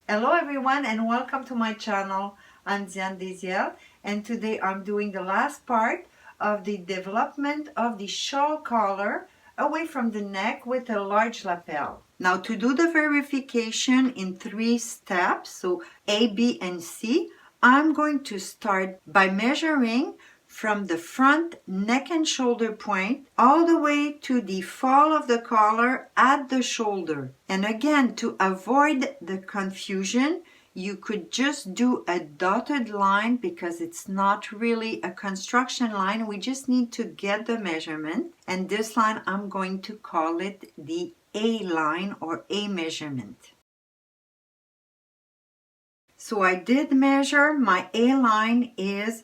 Hello everyone and welcome to my channel. I'm Diane Deziel and today I'm doing the last part of the development of the shawl collar away from the neck with a large lapel. Now to do the verification in 3 steps, so A, B and C, I'm going to start by measuring from the front neck and shoulder point all the way to the fall of the collar at the shoulder. And again, to avoid the confusion, you could just do a dotted line because it's not really a construction line. We just need to get the measurement. And this line, I'm going to call it the A line or A measurement. So I did measure. My A line is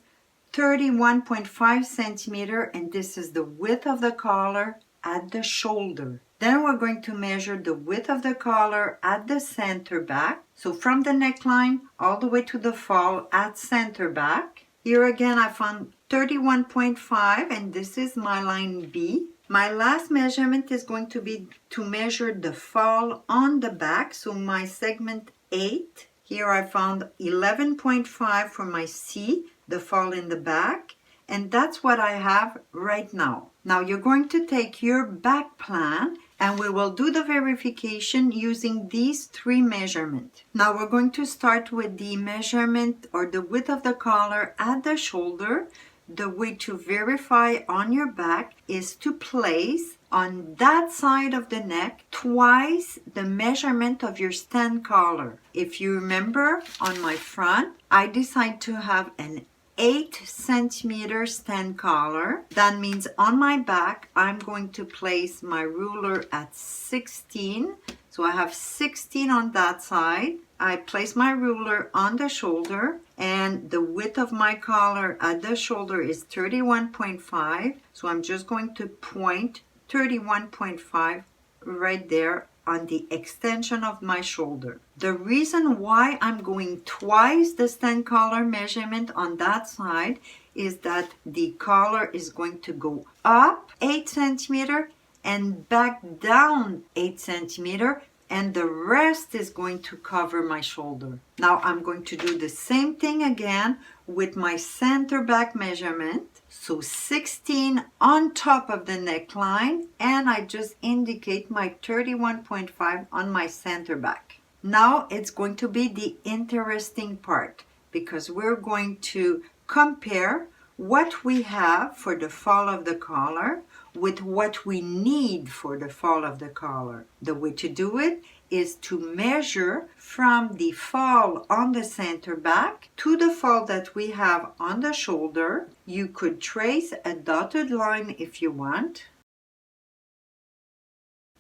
31.5 centimeter, and this is the width of the collar at the shoulder. Then we're going to measure the width of the collar at the center back. So from the neckline all the way to the fall at center back. Here again I found 31.5 and this is my line B. My last measurement is going to be to measure the fall on the back. So my segment 8. Here I found 11.5 for my C, the fall in the back, and that's what I have right now. Now you're going to take your back plan and we will do the verification using these 3 measurements. Now we're going to start with the measurement or the width of the collar at the shoulder. The way to verify on your back is to place on that side of the neck twice the measurement of your stand collar. If you remember, on my front, I decided to have an 8 centimeter stand collar. That means on my back, I'm going to place my ruler at 16. So I have 16 on that side. I place my ruler on the shoulder and the width of my collar at the shoulder is 31.5. So I'm just going to point 31.5 right there on the extension of my shoulder. The reason why I'm going twice the stand collar measurement on that side is that the collar is going to go up 8 centimeter and back down 8 centimeter, and the rest is going to cover my shoulder. Now I'm going to do the same thing again with my center back measurement. So 16 on top of the neckline, and I just indicate my 31.5 on my center back. Now it's going to be the interesting part because we're going to compare what we have for the fall of the collar with what we need for the fall of the collar. The way to do it is to measure from the fall on the center back to the fall that we have on the shoulder. You could trace a dotted line if you want.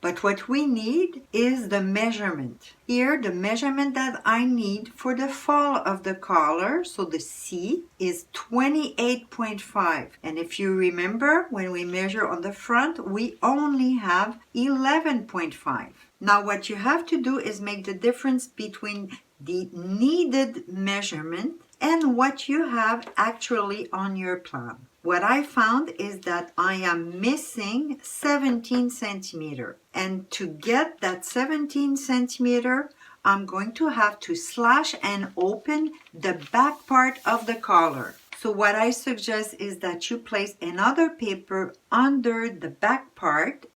But what we need is the measurement. Here, the measurement that I need for the fall of the collar, so the C, is 28.5. And if you remember, when we measure on the front, we only have 11.5. Now what you have to do is make the difference between the needed measurement and what you have actually on your plan. What I found is that I am missing 17 centimeter. And to get that 17 centimeter, I'm going to have to slash and open the back part of the collar. So what I suggest is that you place another paper under the back part,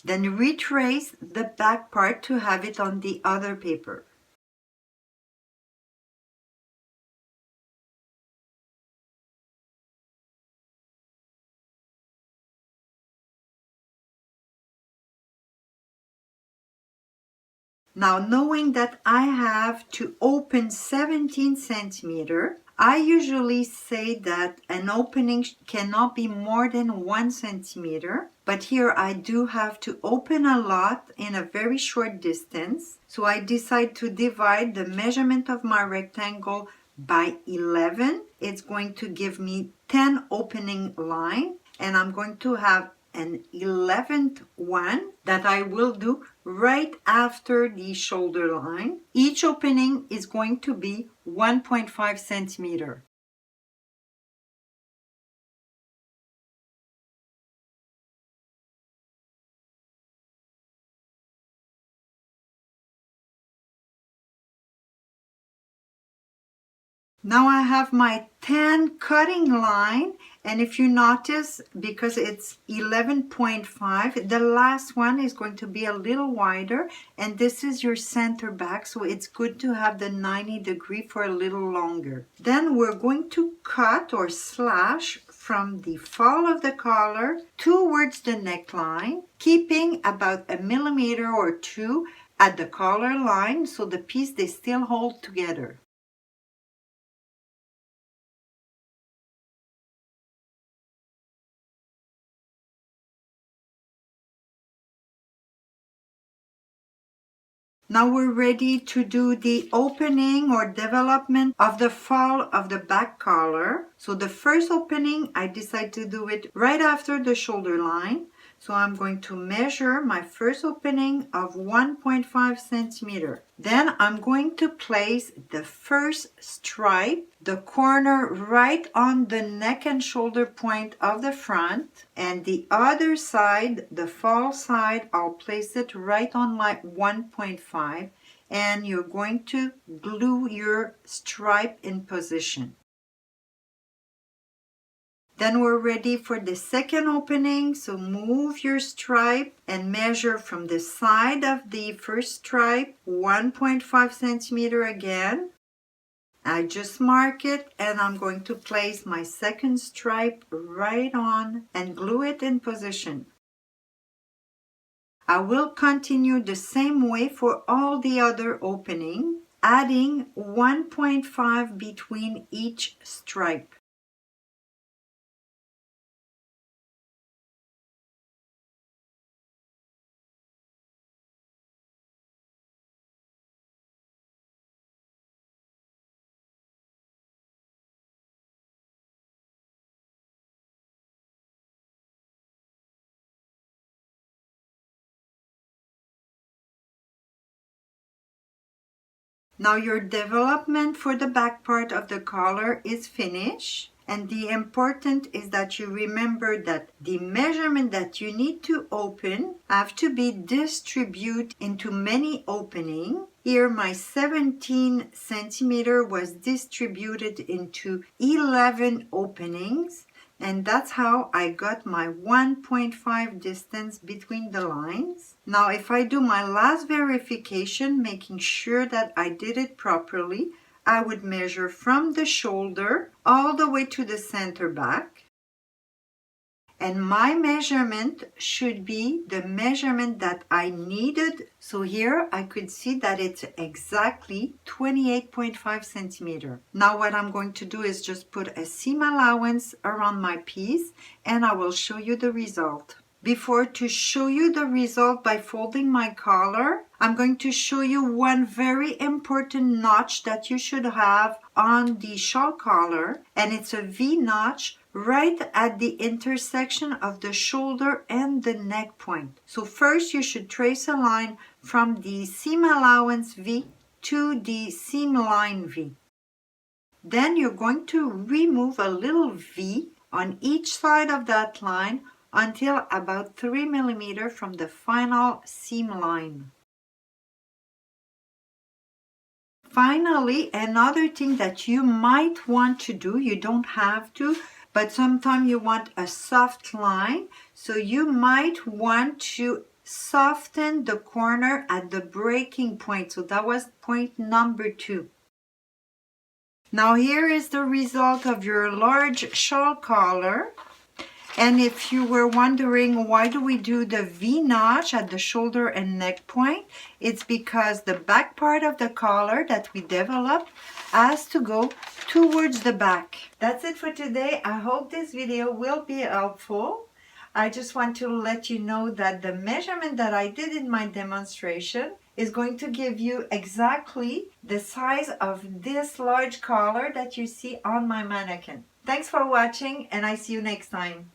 then retrace the back part to have it on the other paper. Now, knowing that I have to open 17 centimeter, I usually say that an opening cannot be more than 1 centimeter. But here I do have to open a lot in a very short distance. So I decide to divide the measurement of my rectangle by 11. It's going to give me 10 opening line, and I'm going to have an 11th one that I will do right after the shoulder line. Each opening is going to be 1.5 centimeter. Now I have my 10 cutting line, and if you notice, because it's 11.5, the last one is going to be a little wider, and this is your center back, so it's good to have the 90-degree for a little longer. Then we're going to cut or slash from the fall of the collar towards the neckline, keeping about 1 millimeter or 2 at the collar line, so the piece they still hold together. Now we're ready to do the opening or development of the fall of the back collar. So the first opening, I decided to do it right after the shoulder line. So I'm going to measure my first opening of 1.5 centimeter. Then I'm going to place the first stripe, the corner right on the neck and shoulder point of the front, and the other side, the fall side, I'll place it right on my 1.5, and you're going to glue your stripe in position. Then we're ready for the second opening, so move your stripe and measure from the side of the first stripe 1.5 centimeter again. I just mark it, and I'm going to place my second stripe right on and glue it in position. I will continue the same way for all the other openings, adding 1.5 between each stripe. Now your development for the back part of the collar is finished, and the important is that you remember that the measurement that you need to open have to be distributed into many openings. Here my 17 centimeter was distributed into 11 openings, and that's how I got my 1.5 distance between the lines. Now if I do my last verification, making sure that I did it properly, I would measure from the shoulder all the way to the center back. And my measurement should be the measurement that I needed. So here I could see that it's exactly 28.5 centimeter. Now what I'm going to do is just put a seam allowance around my piece, and I will show you the result. Before to show you the result by folding my collar, I'm going to show you one very important notch that you should have on the shawl collar, and it's a V-notch right at the intersection of the shoulder and the neck point. So first you should trace a line from the seam allowance V to the seam line V. Then you're going to remove a little V on each side of that line until about 3 millimeters from the final seam line. Finally, another thing that you might want to do, you don't have to, but sometimes you want a soft line, so you might want to soften the corner at the breaking point. So that was point number 2. Now here is the result of your large shawl collar. And if you were wondering why do we do the V-notch at the shoulder and neck point, it's because the back part of the collar that we developed has to go towards the back. That's it for today. I hope this video will be helpful. I just want to let you know that the measurement that I did in my demonstration is going to give you exactly the size of this large collar that you see on my mannequin. Thanks for watching, and I see you next time.